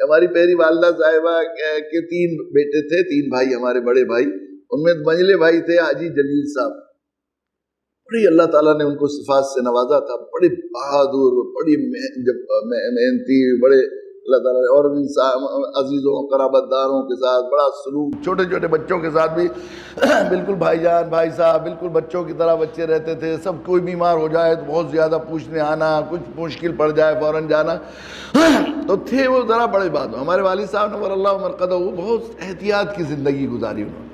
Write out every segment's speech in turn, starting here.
ہماری پہلی والدہ صاحبہ کے 3 بیٹے تھے، 3 بھائی ہمارے بڑے بھائی، ان میں منجلے بھائی تھے حاجی جلیل صاحب، بڑی اللہ تعالیٰ نے ان کو صفات سے نوازا تھا، بڑے بہادر، بڑی محنتی، بڑے اللہ تعالیٰ نے، اور عزیزوں قرابت داروں کے ساتھ بڑا سلوک، چھوٹے چھوٹے بچوں کے ساتھ بھی بالکل بھائی جان بھائی صاحب بالکل بچوں کی طرح بچے رہتے تھے، سب کوئی بیمار ہو جائے تو بہت زیادہ پوچھنے آنا، کچھ مشکل پڑ جائے فوراً جانا، تو تھے وہ ذرا بڑے بات۔ ہمارے والد صاحب نور اللہ مرقدہ بہت احتیاط کی زندگی گزاری انہوں نے،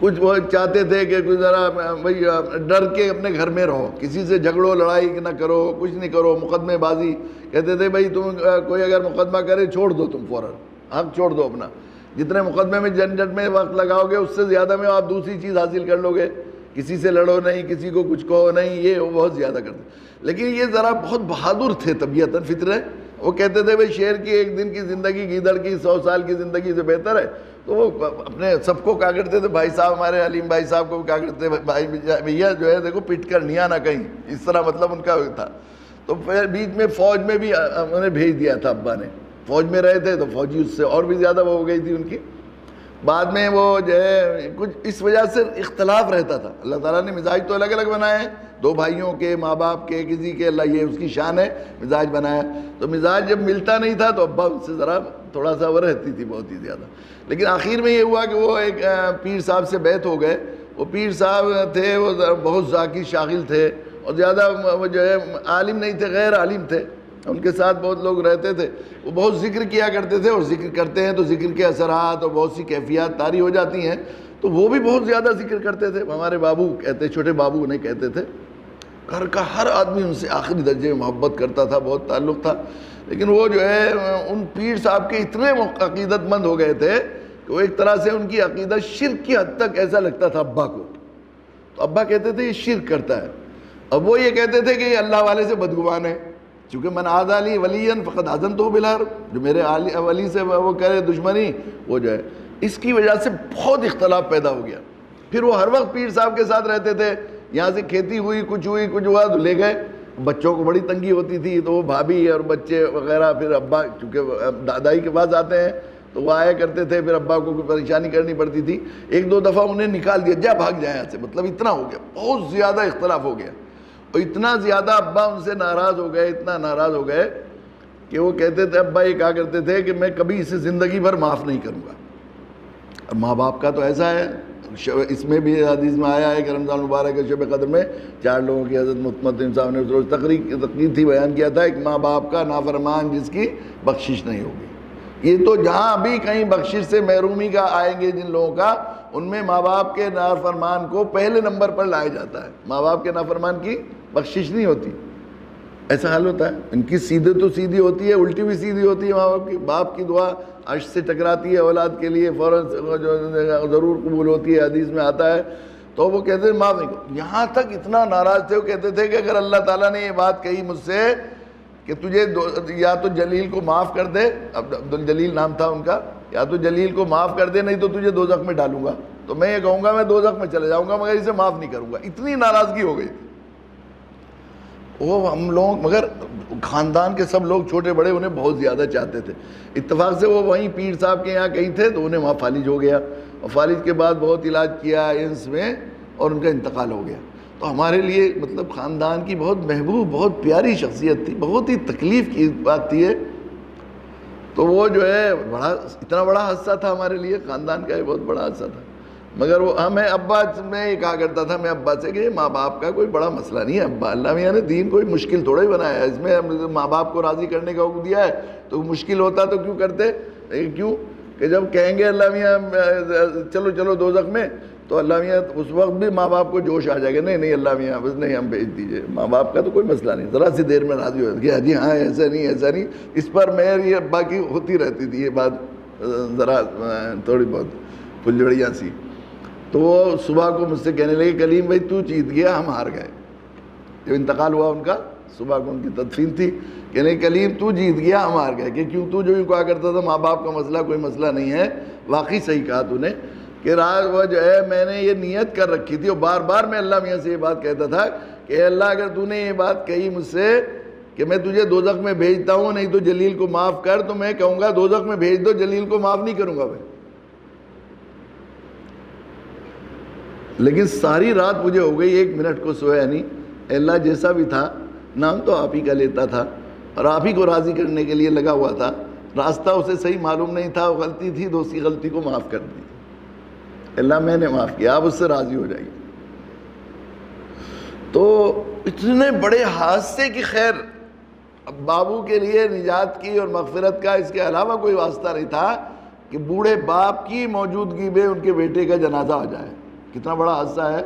کچھ وہ چاہتے تھے کہ کچھ ذرا بھائی ڈر کے اپنے گھر میں رہو، کسی سے جھگڑو لڑائی نہ کرو، کچھ نہیں کرو، مقدمے بازی، کہتے تھے بھائی تم کوئی اگر مقدمہ کرے چھوڑ دو، تم فوراً حق چھوڑ دو اپنا، جتنے مقدمے میں جھنجھٹ میں وقت لگاؤ گے اس سے زیادہ میں آپ دوسری چیز حاصل کر لو گے، کسی سے لڑو نہیں، کسی کو کچھ کہو نہیں، یہ وہ بہت زیادہ کرتے، لیکن یہ ذرا بہت بہادر تھے طبیعتاً فطرے، وہ کہتے تھے بھائی شیر کی 1 دن کی زندگی گیدڑ کی 100 سال کی زندگی سے بہتر ہے، تو وہ اپنے سب کو کہا کرتے تھے، بھائی صاحب ہمارے علیم بھائی صاحب کو بھی کہا کرتے تھے بھائی بھیا جو ہے دیکھو پٹ کر نہیں آنا کہیں، اس طرح مطلب ان کا تھا۔ تو پھر بیچ میں فوج میں بھی انہیں بھیج دیا تھا ابا نے، فوج میں رہے تھے تو فوجی اس سے اور بھی زیادہ وہ ہو گئی تھی ان کی، بعد میں وہ جو ہے کچھ اس وجہ سے اختلاف رہتا تھا، اللہ تعالیٰ نے مزاج تو الگ الگ بنائے ہیں، 2 بھائیوں کے، ماں باپ کے، کسی کے، اللہ یہ اس کی شان ہے مزاج بنایا، تو مزاج جب ملتا نہیں تھا تو ابا ان سے ذرا تھوڑا سا وہ رہتی تھی بہت ہی زیادہ، لیکن آخر میں یہ ہوا کہ وہ ایک پیر صاحب سے بیعت ہو گئے، وہ پیر صاحب تھے وہ بہت ذاکی شاغل تھے، اور زیادہ وہ جو ہے عالم نہیں تھے، غیر عالم تھے، ان کے ساتھ بہت لوگ رہتے تھے، وہ بہت ذکر کیا کرتے تھے، اور ذکر کرتے ہیں تو ذکر کے اثرات اور بہت سی کیفیات طاری ہو جاتی ہیں، تو وہ بھی بہت زیادہ ذکر کرتے تھے، ہمارے بابو کہتے، چھوٹے بابو انہیں کہتے تھے، گھر کا ہر آدمی ان سے آخری درجے میں محبت کرتا تھا، بہت تعلق تھا، لیکن وہ جو ہے ان پیر صاحب کے اتنے عقیدت مند ہو گئے تھے کہ وہ ایک طرح سے ان کی عقیدت شرک کی حد تک ایسا لگتا تھا ابا کو، تو ابا کہتے تھے یہ شرک کرتا ہے، اب وہ یہ کہتے تھے کہ یہ اللہ والے سے بدگمان ہے، چونکہ من عاد لی ولی فقد آذنتہ بالحرب، جو میرے ولی سے وہ کرے دشمنی وہ جو ہے، اس کی وجہ سے بہت اختلاف پیدا ہو گیا۔ پھر وہ ہر وقت پیر صاحب کے ساتھ رہتے تھے، یہاں سے کھیتی ہوئی کچھ ہوا تو لے گئے، بچوں کو بڑی تنگی ہوتی تھی تو وہ بھابھی اور بچے وغیرہ، پھر ابا چونکہ دادائی کے پاس آتے ہیں تو وہ آیا کرتے تھے، پھر ابا کو کوئی پریشانی کرنی پڑتی تھی، 1-2 دفعہ انہیں نکال دیا، جا بھاگ جائیں یہاں سے، مطلب اتنا ہو گیا، بہت زیادہ اختلاف ہو گیا، اور اتنا زیادہ ابا ان سے ناراض ہو گئے، اتنا ناراض ہو گئے کہ وہ کہتے تھے، ابا یہ کہا کرتے تھے کہ میں کبھی اسے زندگی بھر معاف نہیں کروں گا، اور ماں باپ کا تو ایسا ہے، اس میں بھی حدیث میں آیا ہے کہ رمضان مبارک کے شب قدر میں 4 لوگوں کی حضرت مطمئن صاحب نے اس روز تقریر تھی، بیان کیا تھا، ایک ماں باپ کا نافرمان جس کی بخشش نہیں ہوگی، یہ تو جہاں بھی کہیں بخشش سے محرومی کا آئیں گے جن لوگوں کا، ان میں ماں باپ کے نافرمان کو پہلے نمبر پر لایا جاتا ہے، ماں باپ کے نافرمان کی بخشش نہیں ہوتی، ایسا حال ہوتا ہے، ان کی سیدھے تو سیدھی ہوتی ہے، الٹی بھی سیدھی ہوتی ہے، ماں باپ کی، باپ کی دعا عرش سے ٹکراتی ہے اولاد کے لیے، فوراً ضرور قبول ہوتی ہے، حدیث میں آتا ہے، تو وہ کہتے ہیں معاف نہیں کرو، یہاں تک اتنا ناراض تھے، وہ کہتے تھے کہ اگر اللہ تعالیٰ نے یہ بات کہی مجھ سے کہ تجھے یا تو جلیل کو معاف کر دے، عبدالجلیل نام تھا ان کا، یا تو جلیل کو معاف کر دے نہیں تو تجھے دوزخ میں ڈالوں گا، تو میں یہ کہوں گا میں دوزخ میں چلے جاؤں گا مگر اسے معاف نہیں کروں گا، اتنی ناراضگی ہو گئی تھی وہ ہم لوگ، مگر خاندان کے سب لوگ چھوٹے بڑے انہیں بہت زیادہ چاہتے تھے، اتفاق سے وہ وہیں پیر صاحب کے یہاں کہیں تھے تو انہیں وہاں فالج ہو گیا، اور فالج کے بعد بہت علاج کیا ایمس میں اور ان کا انتقال ہو گیا، تو ہمارے لیے مطلب خاندان کی بہت محبوب بہت پیاری شخصیت تھی، بہت ہی تکلیف کی بات تھی، تو وہ جو ہے بڑا اتنا بڑا حادثہ تھا ہمارے لیے، خاندان کا یہ بہت بڑا حادثہ تھا، مگر وہ ہمیں ابا میں یہ کہا کرتا تھا میں ابا سے کہ ماں باپ کا کوئی بڑا مسئلہ نہیں ہے ابا، اللہ میاں نے دین کوئی مشکل تھوڑا ہی بنایا ہے، اس میں ماں باپ کو راضی کرنے کا حکم دیا ہے تو مشکل ہوتا تو کیوں کرتے، کیوں کہ جب کہیں گے اللہ میاں چلو چلو دوزخ میں تو اللہ میاں اس وقت بھی ماں باپ کو جوش آ جائے گا، نہیں نہیں اللہ میاں بس نہیں ہم بھیج دیجئے، ماں باپ کا تو کوئی مسئلہ نہیں، ذرا سی دیر میں راضی ہو گیا جی ہاں ایسا نہیں ایسا نہیں، اس پر میری ابا کی ہوتی رہتی تھی یہ بات ذرا تھوڑی بہت پھلجھڑیاں سی، تو وہ صبح کو مجھ سے کہنے لگے کلیم بھائی تو جیت گیا ہم ہار گئے، جب انتقال ہوا ان کا صبح کو ان کی تدفین تھی، کہنے کلیم تو جیت گیا ہم ہار گئے، کہ کیوں تو جو بھی کہا کرتا تھا ماں باپ کا مسئلہ کوئی مسئلہ نہیں ہے، واقعی صحیح کہا تو نے کہ رات وہ جو ہے میں نے یہ نیت کر رکھی تھی، اور بار بار میں اللہ میاں سے یہ بات کہتا تھا کہ اللہ اگر تو نے یہ بات کہی مجھ سے کہ میں تجھے دوزخ میں بھیجتا ہوں نہیں تو جلیل کو معاف کر، تو میں کہوں گا دوزخ میں بھیج دو، جلیل کو معاف نہیں کروں گا میں۔ لیکن ساری رات مجھے ہو گئی، 1 منٹ کو سویا نہیں۔ اللہ جیسا بھی تھا نام تو آپ ہی کا لیتا تھا اور آپ ہی کو راضی کرنے کے لیے لگا ہوا تھا، راستہ اسے صحیح معلوم نہیں تھا، وہ غلطی تھی تو اس کی غلطی کو معاف کر دی۔ اللہ میں نے معاف کیا، آپ اس سے راضی ہو جائیے۔ تو اتنے بڑے حادثے کی خیر اب بابو کے لیے نجات کی اور مغفرت کا اس کے علاوہ کوئی واسطہ نہیں تھا کہ بوڑھے باپ کی موجودگی میں ان کے بیٹے کا جنازہ ہو جائے۔ کتنا بڑا حادثہ ہے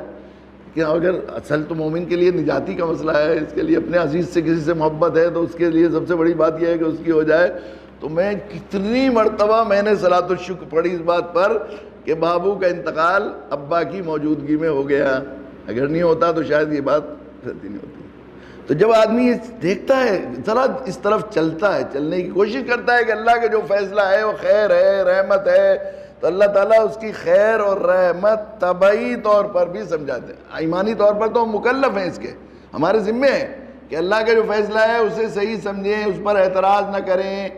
کہ اگر اصل تو مومن کے لیے نجاتی کا مسئلہ ہے، اس کے لیے اپنے عزیز سے کسی سے محبت ہے تو اس کے لیے سب سے بڑی بات یہ ہے کہ اس کی ہو جائے۔ تو میں کتنی مرتبہ میں نے صلاۃ الشکر پڑھی اس بات پر کہ بابو کا انتقال ابا کی موجودگی میں ہو گیا، اگر نہیں ہوتا تو شاید یہ بات رہتی نہیں ہوتی۔ تو جب آدمی یہ دیکھتا ہے، ذرا اس طرف چلتا ہے، چلنے کی کوشش کرتا ہے کہ اللہ کا جو فیصلہ ہے وہ خیر ہے، رحمت ہے، تو اللہ تعالیٰ اس کی خیر اور رحمت طبعی طور پر بھی سمجھاتے ہیں۔ ایمانی طور پر تو ہم مکلف ہیں، اس کے ہمارے ذمے ہے کہ اللہ کا جو فیصلہ ہے اسے صحیح سمجھیں، اس پر اعتراض نہ کریں۔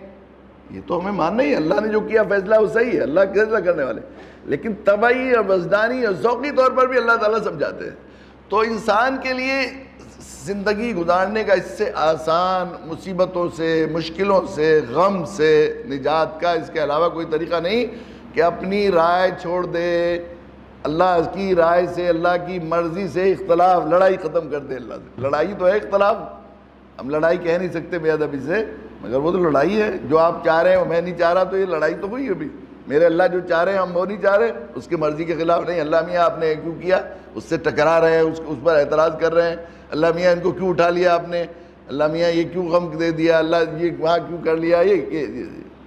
یہ تو ہمیں ماننا ہی ہے، اللہ نے جو کیا فیصلہ وہ صحیح ہے، اللہ فیصلہ کرنے والے۔ لیکن طبعی اور وجدانی اور ذوقی طور پر بھی اللہ تعالیٰ سمجھاتے ہیں۔ تو انسان کے لیے زندگی گزارنے کا اس سے آسان، مصیبتوں سے، مشکلوں سے، غم سے نجات کا اس کے علاوہ کوئی طریقہ نہیں کہ اپنی رائے چھوڑ دے، اللہ کی رائے سے، اللہ کی مرضی سے اختلاف، لڑائی ختم کر دے اللہ سے۔ لڑائی تو ہے اختلاف، ہم لڑائی کہہ نہیں سکتے بے ادبی سے، مگر وہ تو لڑائی ہے۔ جو آپ چاہ رہے ہیں وہ میں نہیں چاہ رہا، تو یہ لڑائی تو ہوئی ابھی۔ میرے اللہ جو چاہ رہے ہیں ہم وہ نہیں چاہ رہے، اس کی مرضی کے خلاف نہیں۔ اللہ میاں آپ نے کیوں کیا، اس سے ٹکرا رہے ہیں، اس پر اعتراض کر رہے ہیں۔ اللہ میاں ان کو کیوں اٹھا لیا آپ نے، اللہ میاں یہ کیوں غم دے دیا، اللہ یہ وہاں کیوں کر لیا، یہ